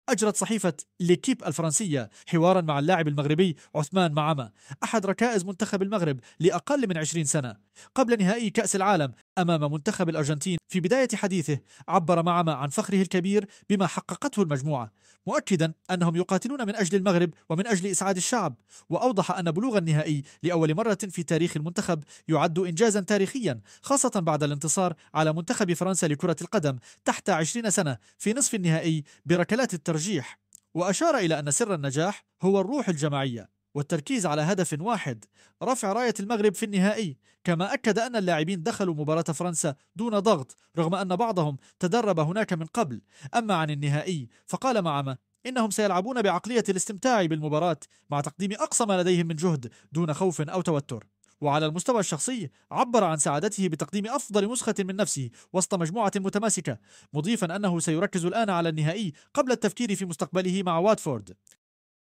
أجرت صحيفة ليكيب الفرنسية حوارا مع اللاعب المغربي عثمان معمة، أحد ركائز منتخب المغرب لأقل من 20 سنة. قبل نهائي كأس العالم أمام منتخب الأرجنتين في بداية حديثه، عبر معمة عن فخره الكبير بما حققته المجموعة، مؤكدا أنهم يقاتلون من أجل المغرب ومن أجل إسعاد الشعب. وأوضح أن بلوغ النهائي لأول مرة في تاريخ المنتخب يعد إنجازا تاريخيا، خاصة بعد الانتصار على منتخب فرنسا لكرة القدم تحت 20 سنة في نصف النهائي بركلات الترجيح. وأشار إلى أن سر النجاح هو الروح الجماعية والتركيز على هدف واحد، رفع راية المغرب في النهائي. كما أكد أن اللاعبين دخلوا مباراة فرنسا دون ضغط رغم أن بعضهم تدرب هناك من قبل. أما عن النهائي فقال معما إنهم سيلعبون بعقلية الاستمتاع بالمباراة مع تقديم أقصى ما لديهم من جهد دون خوف أو توتر. وعلى المستوى الشخصي عبر عن سعادته بتقديم أفضل نسخة من نفسه وسط مجموعة متماسكة، مضيفا أنه سيركز الآن على النهائي قبل التفكير في مستقبله مع واتفورد.